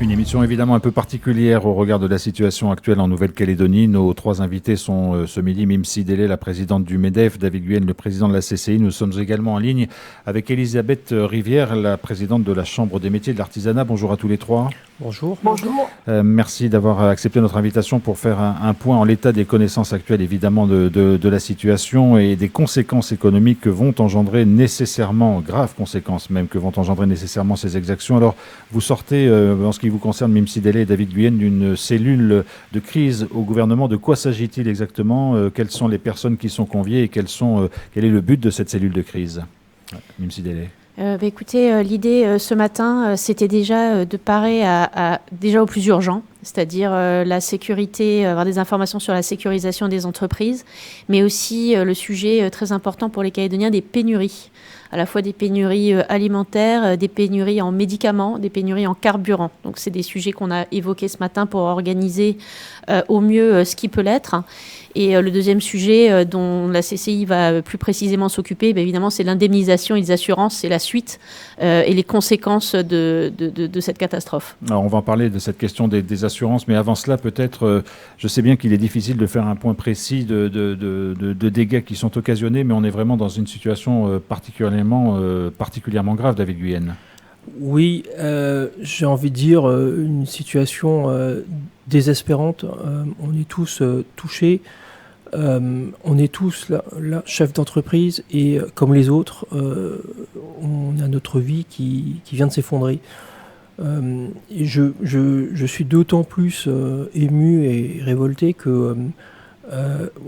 Une émission évidemment un peu particulière au regard de la situation actuelle en Nouvelle-Calédonie. Nos trois invités sont ce midi Mim Sidélé, la présidente du MEDEF, David Guyenne, le président de la CCI. Nous sommes également en ligne avec Elisabeth Rivière, la présidente de la Chambre des métiers de l'artisanat. Bonjour à tous les trois. Bonjour. Bonjour. Merci d'avoir accepté notre invitation pour faire un point en l'état des connaissances actuelles évidemment de la situation et des conséquences économiques que vont engendrer nécessairement, graves conséquences même, que vont engendrer nécessairement ces exactions. Alors vous sortez, en ce qui vous concerne, Mim Sidélé et David Guyenne, d'une cellule de crise au gouvernement. De quoi s'agit-il exactement? Quelles sont les personnes qui sont conviées et quel est le but de cette cellule de crise? Mim Sidélé. Écoutez, l'idée ce matin, c'était déjà de parer déjà au plus urgent, c'est-à-dire la sécurité, avoir des informations sur la sécurisation des entreprises, mais aussi le sujet très important pour les Calédoniens des pénuries, à la fois des pénuries alimentaires, des pénuries en médicaments, des pénuries en carburant. Donc c'est des sujets qu'on a évoqués ce matin pour organiser au mieux ce qui peut l'être. Et le deuxième sujet dont la CCI va plus précisément s'occuper, évidemment, c'est l'indemnisation et les assurances, c'est la suite et les conséquences de cette catastrophe. Alors on va en parler de cette question des assurances, mais avant cela, peut-être, je sais bien qu'il est difficile de faire un point précis de dégâts qui sont occasionnés, mais on est vraiment dans une situation particulièrement grave, David Guyenne. Oui, j'ai envie de dire une situation désespérante. On est tous touchés. On est tous là, chefs d'entreprise et comme les autres, on a notre vie qui vient de s'effondrer. Et je suis d'autant plus ému et révolté que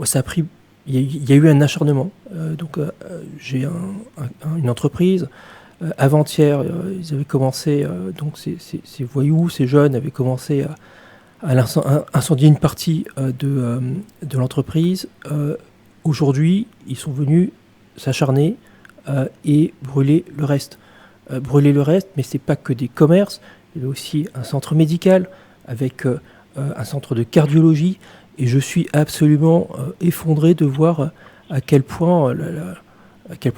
ça a pris. Il y a eu un acharnement. J'ai une entreprise. Avant-hier, ils avaient commencé, donc ces voyous, ces jeunes avaient commencé à incendier une partie de l'entreprise. Aujourd'hui, ils sont venus s'acharner et brûler le reste. Mais ce n'est pas que des commerces, il y a aussi un centre médical avec un centre de cardiologie. Et je suis absolument effondré de voir à quel point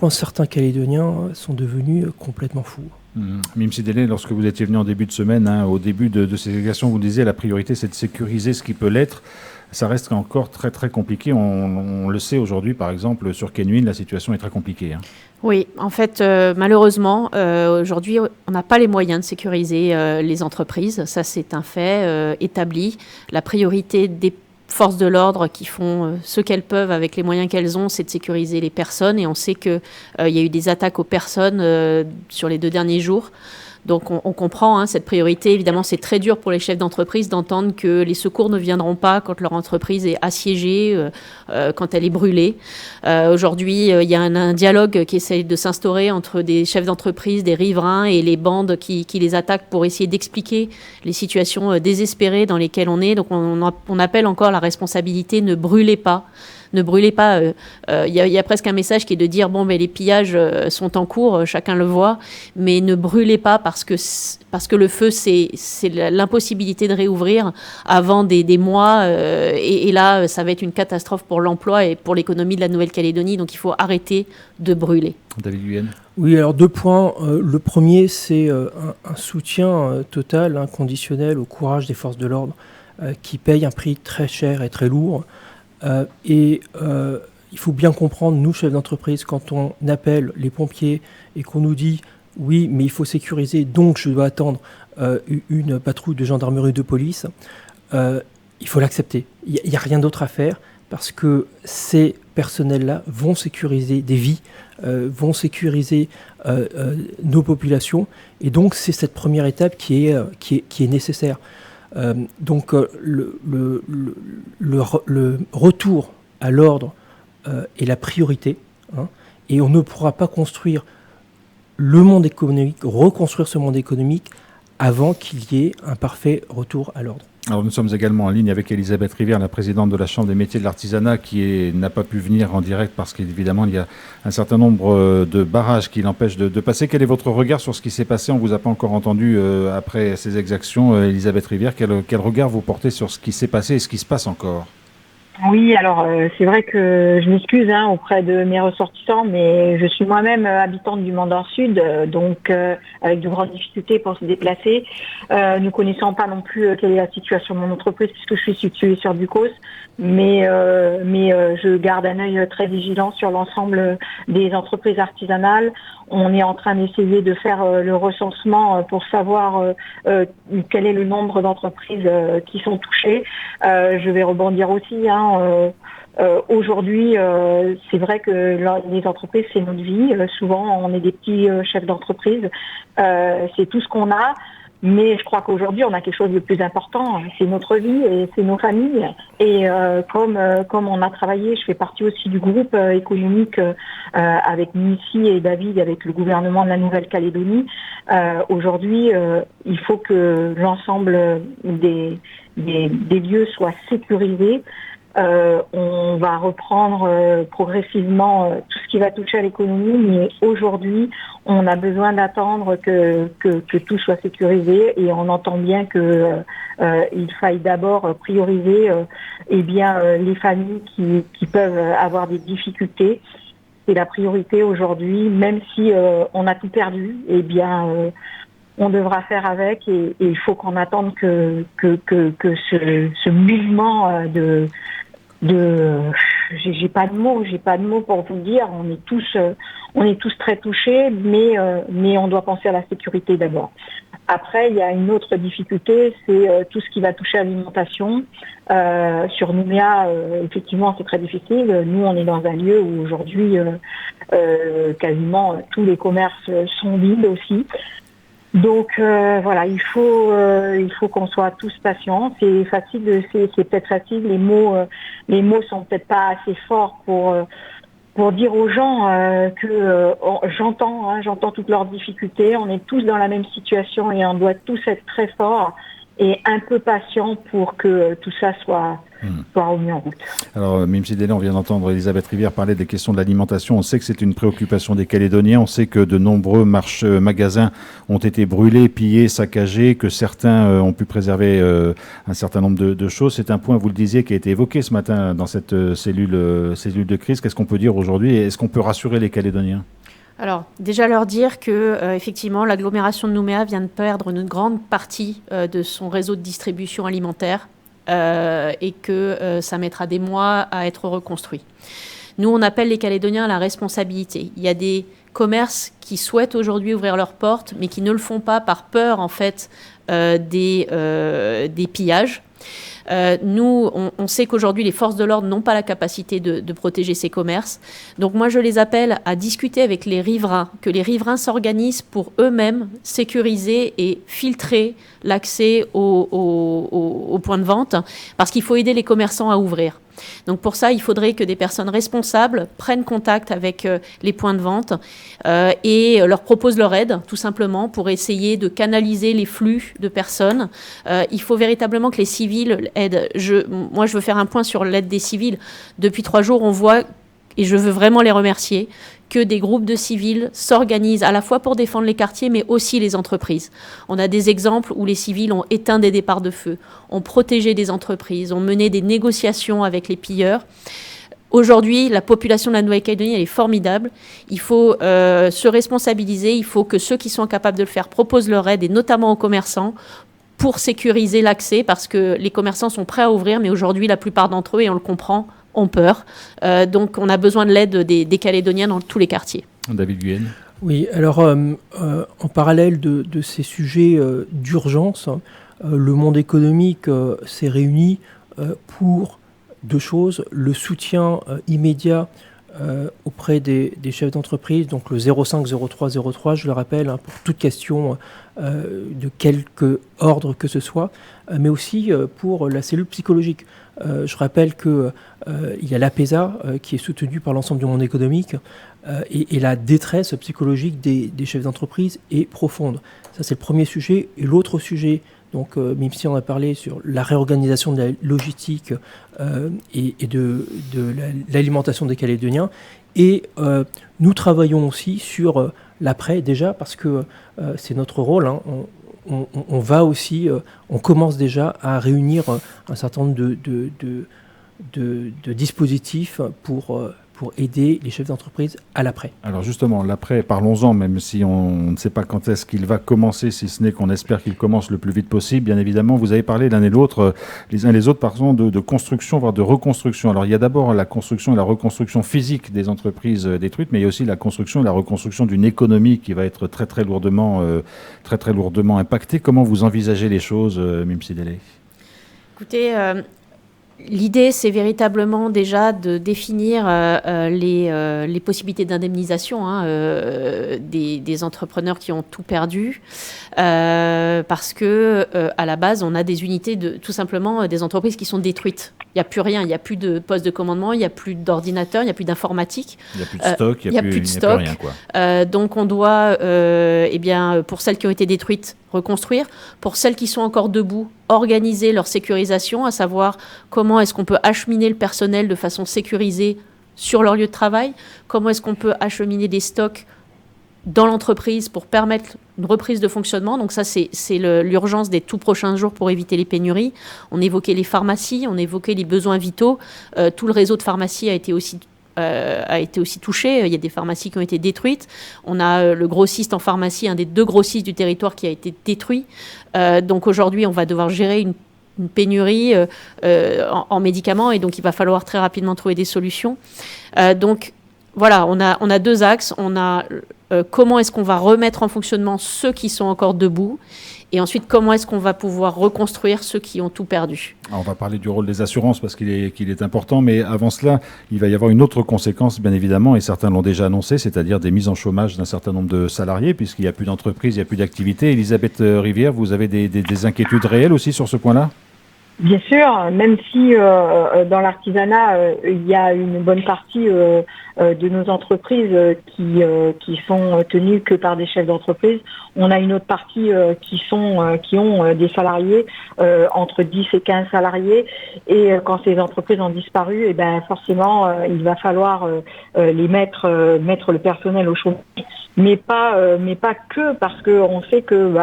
certains Calédoniens sont devenus complètement fous. Mim Sidélé, lorsque vous étiez venu en début de semaine, au début de ces actions, vous disiez la priorité c'est de sécuriser ce qui peut l'être. Ça reste encore très très compliqué. On le sait aujourd'hui, par exemple, sur Quai Nguyen, la situation est très compliquée. Oui, en fait, malheureusement, aujourd'hui, on n'a pas les moyens de sécuriser les entreprises. Ça, c'est un fait établi. La priorité des forces de l'ordre qui font ce qu'elles peuvent avec les moyens qu'elles ont, c'est de sécuriser les personnes. Et on sait qu'il y a eu des attaques aux personnes sur les 2 derniers jours. Donc on comprend cette priorité. Évidemment, c'est très dur pour les chefs d'entreprise d'entendre que les secours ne viendront pas quand leur entreprise est assiégée, quand elle est brûlée. Aujourd'hui, il y a un dialogue qui essaie de s'instaurer entre des chefs d'entreprise, des riverains et les bandes qui les attaquent pour essayer d'expliquer les situations désespérées dans lesquelles on est. Donc on appelle encore la responsabilité, ne brûlez pas. Ne brûlez pas. Il y a presque un message qui est de dire mais les pillages sont en cours, chacun le voit, mais ne brûlez pas parce que le feu c'est l'impossibilité de réouvrir avant des mois et là ça va être une catastrophe pour l'emploi et pour l'économie de la Nouvelle-Calédonie. Donc il faut arrêter de brûler. David Guyenne. Oui, alors 2 points. Le premier, c'est un soutien total, inconditionnel au courage des forces de l'ordre qui payent un prix très cher et très lourd. Il faut bien comprendre, nous, chefs d'entreprise, quand on appelle les pompiers et qu'on nous dit « oui, mais il faut sécuriser, donc je dois attendre une patrouille de gendarmerie ou de police », il faut l'accepter. Il n'y a rien d'autre à faire parce que ces personnels-là vont sécuriser des vies, vont sécuriser nos populations. Et donc, c'est cette première étape qui est nécessaire. Donc le retour à l'ordre est la priorité, et on ne pourra pas construire le monde économique, reconstruire ce monde économique avant qu'il y ait un parfait retour à l'ordre. Alors nous sommes également en ligne avec Elisabeth Rivière, la présidente de la Chambre des métiers de l'artisanat, qui n'a pas pu venir en direct parce qu'évidemment il y a un certain nombre de barrages qui l'empêchent de passer. Quel est votre regard sur ce qui s'est passé? On ne vous a pas encore entendu après ces exactions. Elisabeth Rivière, quel regard vous portez sur ce qui s'est passé et ce qui se passe encore? Oui, alors c'est vrai que je m'excuse auprès de mes ressortissants, mais je suis moi-même habitante du Mont-d'Or Sud, donc avec de grandes difficultés pour se déplacer. Ne connaissant pas non plus quelle est la situation de mon entreprise puisque je suis située sur Ducos, mais je garde un œil très vigilant sur l'ensemble des entreprises artisanales. On est en train d'essayer de faire le recensement pour savoir quel est le nombre d'entreprises qui sont touchées. Je vais rebondir aussi. Aujourd'hui, c'est vrai que les entreprises, c'est notre vie. Souvent, on est des petits chefs d'entreprise. C'est tout ce qu'on a. Mais je crois qu'aujourd'hui, on a quelque chose de plus important. C'est notre vie et c'est nos familles. Et comme on a travaillé, je fais partie aussi du groupe économique avec Missy et David, avec le gouvernement de la Nouvelle-Calédonie. Aujourd'hui, il faut que l'ensemble des lieux soient sécurisés. On va reprendre progressivement tout ce qui va toucher à l'économie, mais aujourd'hui, on a besoin d'attendre que tout soit sécurisé et on entend bien que il faille d'abord prioriser les familles qui peuvent avoir des difficultés. C'est la priorité aujourd'hui, même si on a tout perdu, on devra faire avec et il faut qu'on attende que ce mouvement j'ai pas de mots pour vous dire, on est tous très touchés, mais on doit penser à la sécurité d'abord. Après, il y a une autre difficulté, c'est tout ce qui va toucher à l'alimentation. Sur Nouméa, effectivement, c'est très difficile. Nous, on est dans un lieu où aujourd'hui, quasiment tous les commerces sont vides aussi. Donc voilà, il faut qu'on soit tous patients. C'est peut-être facile. Les mots sont peut-être pas assez forts pour dire aux gens que j'entends toutes leurs difficultés. On est tous dans la même situation et on doit tous être très forts et un peu patients pour que tout ça soit remis en route. Alors, Mimsi Délé, on vient d'entendre Elisabeth Rivière parler des questions de l'alimentation. On sait que c'est une préoccupation des Calédoniens. On sait que de nombreux magasins ont été brûlés, pillés, saccagés, que certains ont pu préserver un certain nombre de choses. C'est un point, vous le disiez, qui a été évoqué ce matin dans cette cellule de crise. Qu'est-ce qu'on peut dire aujourd'hui et est-ce qu'on peut rassurer les Calédoniens ? Alors, déjà leur dire que, effectivement, l'agglomération de Nouméa vient de perdre une grande partie de son réseau de distribution alimentaire et que ça mettra des mois à être reconstruit. Nous, on appelle les Calédoniens à la responsabilité. Il y a des commerces qui souhaitent aujourd'hui ouvrir leurs portes, mais qui ne le font pas par peur, en fait, des pillages. Nous, on sait qu'aujourd'hui, les forces de l'ordre n'ont pas la capacité de protéger ces commerces. Donc moi, je les appelle à discuter avec les riverains, que les riverains s'organisent pour eux-mêmes sécuriser et filtrer l'accès aux points de vente, parce qu'il faut aider les commerçants à ouvrir. Donc pour ça, il faudrait que des personnes responsables prennent contact avec les points de vente et leur proposent leur aide, tout simplement, pour essayer de canaliser les flux de personnes. Il faut véritablement que les civils aident. Moi, je veux faire un point sur l'aide des civils. Depuis 3 jours, on voit, et je veux vraiment les remercier, que des groupes de civils s'organisent à la fois pour défendre les quartiers, mais aussi les entreprises. On a des exemples où les civils ont éteint des départs de feu, ont protégé des entreprises, ont mené des négociations avec les pilleurs. Aujourd'hui, la population de la Nouvelle-Calédonie, elle est formidable. Il faut se responsabiliser, il faut que ceux qui sont capables de le faire proposent leur aide, et notamment aux commerçants, pour sécuriser l'accès, parce que les commerçants sont prêts à ouvrir, mais aujourd'hui, la plupart d'entre eux, et on le comprend, ont peur. Donc, on a besoin de l'aide des Calédoniens dans tous les quartiers. David Guyenne. Oui, alors, en parallèle de ces sujets d'urgence, le monde économique s'est réuni pour 2 choses. Le soutien immédiat auprès des chefs d'entreprise, donc le 05 03 03, je le rappelle, pour toute question de quelque ordre que ce soit, mais aussi pour la cellule psychologique. Je rappelle qu'il y a l'APESA qui est soutenue par l'ensemble du monde économique et la détresse psychologique des chefs d'entreprise est profonde. Ça, c'est le premier sujet. Et l'autre sujet, donc Mimsi en a parlé, sur la réorganisation de la logistique et de l'alimentation des Calédoniens. Et nous travaillons aussi sur l'après, déjà, parce que c'est notre rôle. On va aussi, on commence déjà à réunir un certain nombre de dispositifs pour aider les chefs d'entreprise à l'après. Alors justement, l'après, parlons-en, même si on ne sait pas quand est-ce qu'il va commencer, si ce n'est qu'on espère qu'il commence le plus vite possible. Bien évidemment, vous avez parlé les uns et les autres, pardon, de construction, voire de reconstruction. Alors il y a d'abord la construction et la reconstruction physique des entreprises détruites, mais il y a aussi la construction et la reconstruction d'une économie qui va être très très lourdement impactée. Comment vous envisagez les choses, Mim Sidele ? Écoutez, l'idée, c'est véritablement déjà de définir les possibilités d'indemnisation des entrepreneurs qui ont tout perdu, parce que à la base, on a des unités tout simplement des entreprises qui sont détruites. Il n'y a plus rien, il n'y a plus de poste de commandement, il n'y a plus d'ordinateur, il n'y a plus d'informatique. Il n'y a plus de stock, il n'y a plus de stock. Rien, quoi. Donc on doit, pour celles qui ont été détruites, reconstruire. Pour celles qui sont encore debout, organiser leur sécurisation, à savoir comment est-ce qu'on peut acheminer le personnel de façon sécurisée sur leur lieu de travail, comment est-ce qu'on peut acheminer des stocks dans l'entreprise pour permettre une reprise de fonctionnement. Donc ça, c'est l'urgence des tout prochains jours pour éviter les pénuries. On évoquait les pharmacies, on évoquait les besoins vitaux. Tout le réseau de pharmacies a été aussi touché. Il y a des pharmacies qui ont été détruites. On a le grossiste en pharmacie, un des 2 grossistes du territoire qui a été détruit. Donc aujourd'hui, on va devoir gérer une pénurie en médicaments et donc il va falloir très rapidement trouver des solutions. Donc voilà, on a 2 axes. On a comment est-ce qu'on va remettre en fonctionnement ceux qui sont encore debout et ensuite comment est-ce qu'on va pouvoir reconstruire ceux qui ont tout perdu. Alors, on va parler du rôle des assurances parce qu'il est important, mais avant cela, il va y avoir une autre conséquence, bien évidemment, et certains l'ont déjà annoncé, c'est-à-dire des mises en chômage d'un certain nombre de salariés, puisqu'il n'y a plus d'entreprise, il n'y a plus d'activité. Elisabeth Rivière, vous avez des inquiétudes réelles aussi sur ce point-là ? Bien sûr, même si dans l'artisanat, il y a une bonne partie de nos entreprises qui sont tenues que par des chefs d'entreprise, on a une autre partie qui ont des salariés, entre 10 et 15 salariés, et quand ces entreprises ont disparu, et ben forcément, il va falloir les mettre le personnel au chômage. Mais pas que, parce que on sait que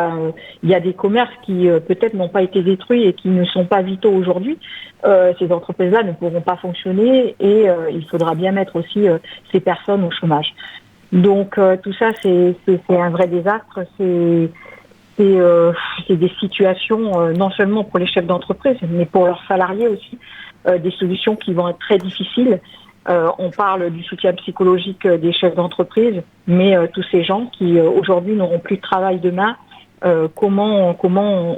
il y a des commerces qui peut-être n'ont pas été détruits et qui ne sont pas vitaux aujourd'hui. Ces entreprises-là ne pourront pas fonctionner et il faudra bien mettre aussi ces personnes au chômage. Donc tout ça c'est un vrai désastre. C'est des situations non seulement pour les chefs d'entreprise mais pour leurs salariés aussi, des solutions qui vont être très difficiles. On parle du soutien psychologique des chefs d'entreprise, mais tous ces gens qui aujourd'hui n'auront plus de travail demain, comment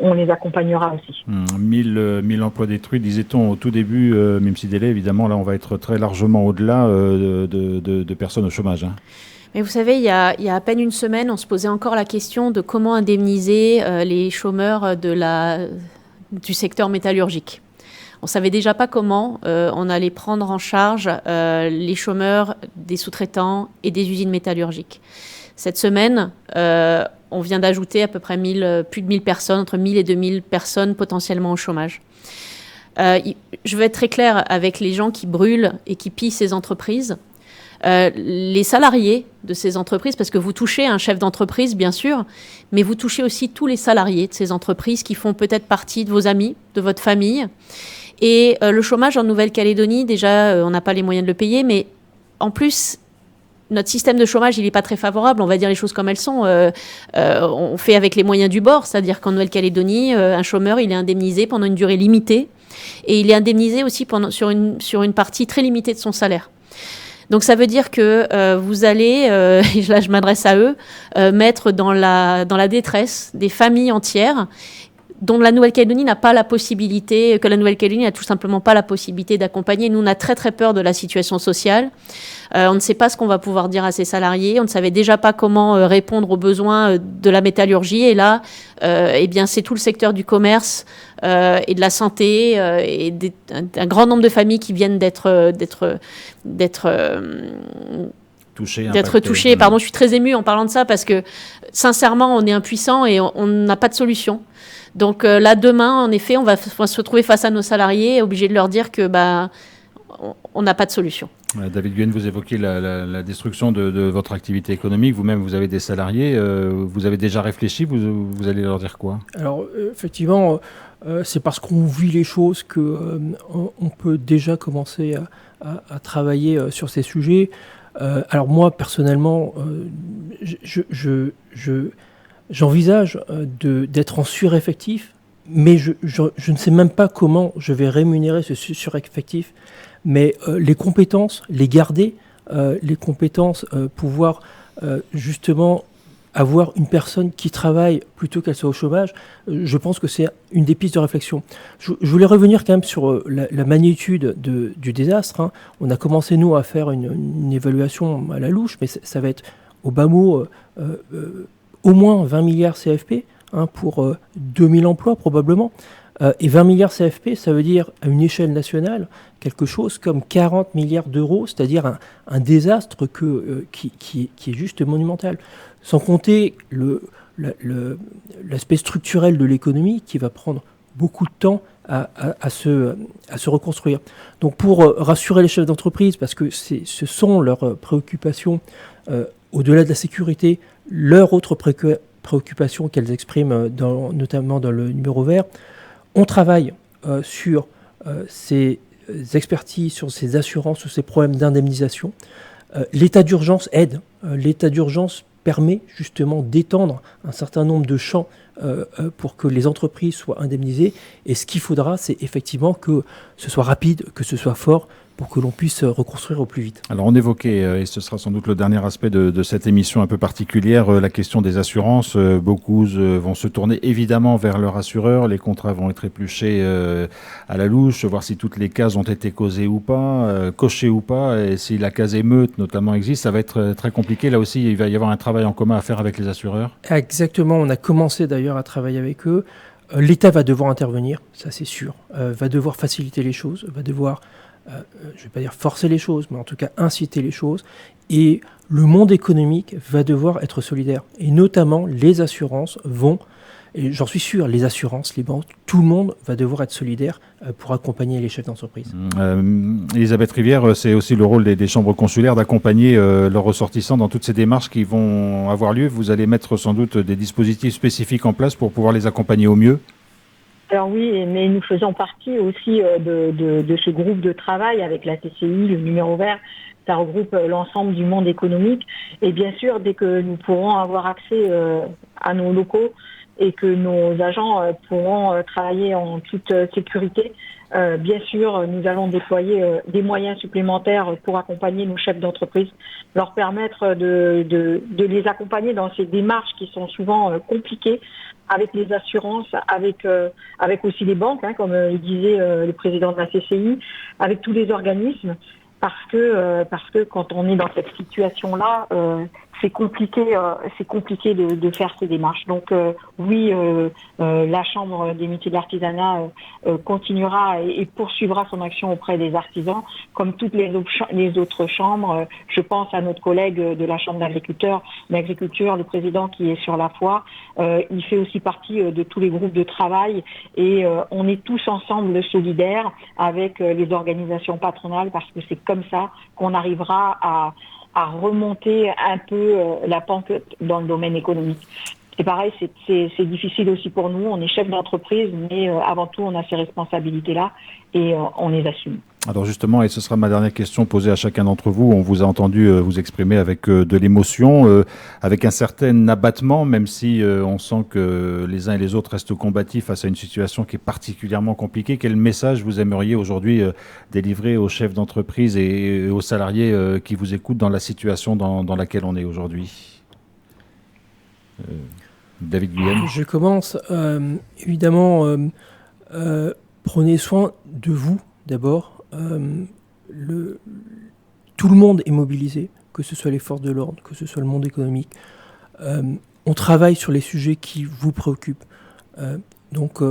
on les accompagnera aussi. 1000 emplois détruits, disait-on au tout début, Mim Sidele. Évidemment, là, on va être très largement au-delà de personnes au chômage. Mais vous savez, il y a à peine une semaine, on se posait encore la question de comment indemniser les chômeurs du secteur métallurgique. On ne savait déjà pas comment on allait prendre en charge les chômeurs des sous-traitants et des usines métallurgiques. Cette semaine, on vient d'ajouter à peu près plus de 1000 personnes, entre 1000 et 2000 personnes potentiellement au chômage. Je veux être très claire avec les gens qui brûlent et qui pillent ces entreprises. Les salariés de ces entreprises, parce que vous touchez un chef d'entreprise, bien sûr, mais vous touchez aussi tous les salariés de ces entreprises qui font peut-être partie de vos amis, de votre famille. Et le chômage en Nouvelle-Calédonie, déjà, on n'a pas les moyens de le payer, mais en plus, notre système de chômage, il n'est pas très favorable. On va dire les choses comme elles sont. On fait avec les moyens du bord, c'est-à-dire qu'en Nouvelle-Calédonie, un chômeur, il est indemnisé pendant une durée limitée, et il est indemnisé aussi sur une partie très limitée de son salaire. Donc ça veut dire que vous allez, et là je m'adresse à eux, mettre dans la détresse des familles entières dont la Nouvelle-Calédonie n'a pas la possibilité, que la Nouvelle-Calédonie n'a tout simplement pas la possibilité d'accompagner. Nous, on a très très peur de la situation sociale. On ne sait pas ce qu'on va pouvoir dire à ces salariés. On ne savait déjà pas comment répondre aux besoins de la métallurgie. Et là, eh bien, c'est tout le secteur du commerce et de la santé et un grand nombre de familles qui viennent d'être touchées. Pardon, je suis très émue en parlant de ça parce que, sincèrement, on est impuissant et on n'a pas de solution. Donc là, demain, en effet, on va se retrouver face à nos salariés, obligés de leur dire que on n'a pas de solution. David Guyenne, vous évoquez la destruction de votre activité économique. Vous-même, vous avez des salariés. Vous avez déjà réfléchi, vous allez leur dire quoi? Alors, effectivement, c'est parce qu'on vit les choses qu'on peut déjà commencer à travailler sur ces sujets. Alors moi, personnellement, j'envisage d'être en sureffectif, mais je ne sais même pas comment je vais rémunérer ce sureffectif. Mais les compétences, les garder, les compétences, pouvoir justement avoir une personne qui travaille plutôt qu'elle soit au chômage, je pense que c'est une des pistes de réflexion. Je voulais revenir quand même sur la magnitude du désastre. Hein. On a commencé, nous, à faire une évaluation à la louche, mais ça va être au bas mot au moins 20 milliards CFP hein, pour 2000 emplois probablement. Et 20 milliards CFP, ça veut dire à une échelle nationale quelque chose comme 40 milliards d'euros, c'est-à-dire un désastre qui est juste monumental. Sans compter l'aspect structurel de l'économie qui va prendre beaucoup de temps à se reconstruire. Donc pour rassurer les chefs d'entreprise, parce que ce sont leurs préoccupations, au-delà de la sécurité, leurs autres préoccupations qu'elles expriment notamment dans le numéro vert, on travaille sur ces expertises, sur ces assurances, sur ces problèmes d'indemnisation. L'état d'urgence aide. L'état d'urgence permet justement d'étendre un certain nombre de champs pour que les entreprises soient indemnisées. Et ce qu'il faudra, c'est effectivement que ce soit rapide, que ce soit fort, pour que l'on puisse reconstruire au plus vite. Alors on évoquait, et ce sera sans doute le dernier aspect de cette émission un peu particulière, la question des assurances. Beaucoup vont se tourner évidemment vers leur assureur, les contrats vont être épluchés à la louche, voir si toutes les cases ont été causées ou pas, cochées ou pas, et si la case émeute notamment existe, ça va être très compliqué. Là aussi, il va y avoir un travail en commun à faire avec les assureurs. Exactement, on a commencé d'ailleurs à travailler avec eux. L'État va devoir intervenir, ça c'est sûr, va devoir faciliter les choses, va devoir... je ne vais pas dire forcer les choses, mais en tout cas inciter les choses. Et le monde économique va devoir être solidaire. Et notamment, les assurances vont, et j'en suis sûr, les assurances, les banques, tout le monde va devoir être solidaire pour accompagner les chefs d'entreprise. Elisabeth Rivière, c'est aussi le rôle des chambres consulaires d'accompagner leurs ressortissants dans toutes ces démarches qui vont avoir lieu. Vous allez mettre sans doute des dispositifs spécifiques en place pour pouvoir les accompagner au mieux. Alors oui, mais nous faisons partie aussi de ce groupe de travail avec la TCI, le numéro vert. Ça regroupe l'ensemble du monde économique. Et bien sûr, dès que nous pourrons avoir accès à nos locaux et que nos agents pourront travailler en toute sécurité, bien sûr, nous allons déployer des moyens supplémentaires pour accompagner nos chefs d'entreprise, leur permettre de les accompagner dans ces démarches qui sont souvent compliquées, avec les assurances, avec aussi les banques, hein, comme le disait le président de la CCI, avec tous les organismes, parce que quand on est dans cette situation-là, c'est compliqué de faire ces démarches. Donc oui, la Chambre des métiers de l'artisanat continuera et poursuivra son action auprès des artisans, comme toutes les autres chambres. Je pense à notre collègue de la Chambre d'agriculture, le président qui est sur la foire. Il fait aussi partie de tous les groupes de travail et on est tous ensemble solidaires avec les organisations patronales parce que c'est comme ça qu'on arrivera à remonter un peu la pente dans le domaine économique. C'est pareil, c'est difficile aussi pour nous. On est chef d'entreprise, mais avant tout, on a ces responsabilités-là et on les assume. Alors justement, et ce sera ma dernière question posée à chacun d'entre vous, on vous a entendu vous exprimer avec de l'émotion, avec un certain abattement, même si on sent que les uns et les autres restent combatifs face à une situation qui est particulièrement compliquée. Quel message vous aimeriez aujourd'hui délivrer aux chefs d'entreprise et aux salariés qui vous écoutent dans la situation dans laquelle on est aujourd'hui? David Guyenne. Je commence. Évidemment, prenez soin de vous d'abord. Tout le monde est mobilisé, que ce soit les forces de l'ordre, que ce soit le monde économique. On travaille sur les sujets qui vous préoccupent. Donc,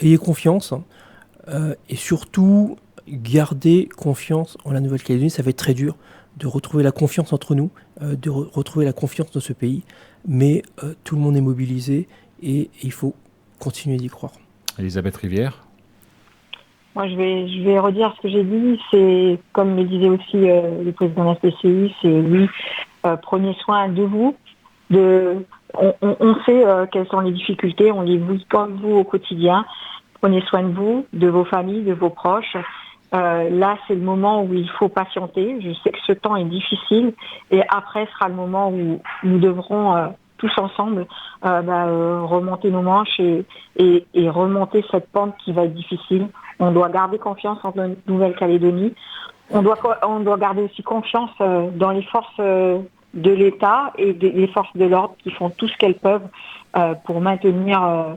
ayez confiance et surtout, gardez confiance en la Nouvelle-Calédonie. Ça va être très dur de retrouver la confiance entre nous, de retrouver la confiance dans ce pays. Mais tout le monde est mobilisé et il faut continuer d'y croire. Elisabeth Rivière. Moi, je vais redire ce que j'ai dit. C'est, comme le disait aussi le président de la SPCI, c'est oui, prenez soin de vous. On sait quelles sont les difficultés, on les vit comme vous au quotidien. Prenez soin de vous, de vos familles, de vos proches. Là, c'est le moment où il faut patienter. Je sais que ce temps est difficile et après sera le moment où nous devrons tous ensemble remonter nos manches et remonter cette pente qui va être difficile. On doit garder confiance en Nouvelle-Calédonie. On doit garder aussi confiance dans les forces de l'État et les forces de l'ordre qui font tout ce qu'elles peuvent pour maintenir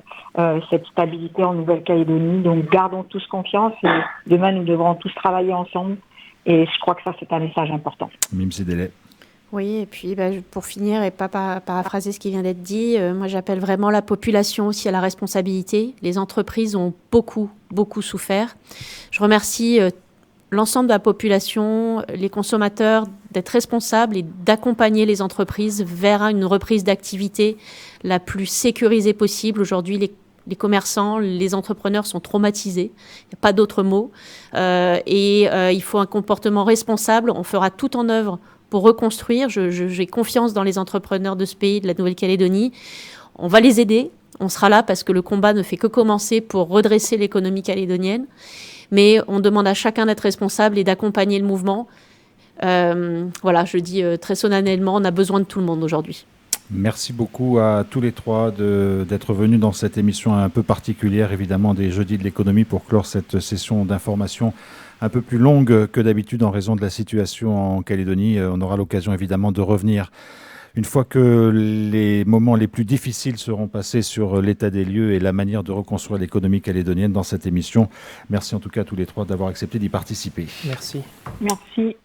cette stabilité en Nouvelle-Calédonie. Donc gardons tous confiance et demain nous devrons tous travailler ensemble. Et je crois que ça c'est un message important. Mime Sidélé. Oui, et puis pour finir et pas paraphraser ce qui vient d'être dit, moi j'appelle vraiment la population aussi à la responsabilité. Les entreprises ont beaucoup souffert. Je remercie l'ensemble de la population, les consommateurs, d'être responsables et d'accompagner les entreprises vers une reprise d'activité la plus sécurisée possible. Aujourd'hui, les commerçants, les entrepreneurs sont traumatisés. Il n'y a pas d'autre mot. Il faut un comportement responsable. On fera tout en œuvre pour reconstruire. J'ai confiance dans les entrepreneurs de ce pays, de la Nouvelle-Calédonie. On va les aider. On sera là parce que le combat ne fait que commencer pour redresser l'économie calédonienne. Mais on demande à chacun d'être responsable et d'accompagner le mouvement. Je dis très solennellement, on a besoin de tout le monde aujourd'hui. Merci beaucoup à tous les trois d'être venus dans cette émission un peu particulière, évidemment, des Jeudis de l'économie pour clore cette session d'information un peu plus longue que d'habitude en raison de la situation en Calédonie. On aura l'occasion évidemment de revenir une fois que les moments les plus difficiles seront passés sur l'état des lieux et la manière de reconstruire l'économie calédonienne dans cette émission. Merci en tout cas à tous les trois d'avoir accepté d'y participer. Merci. Merci.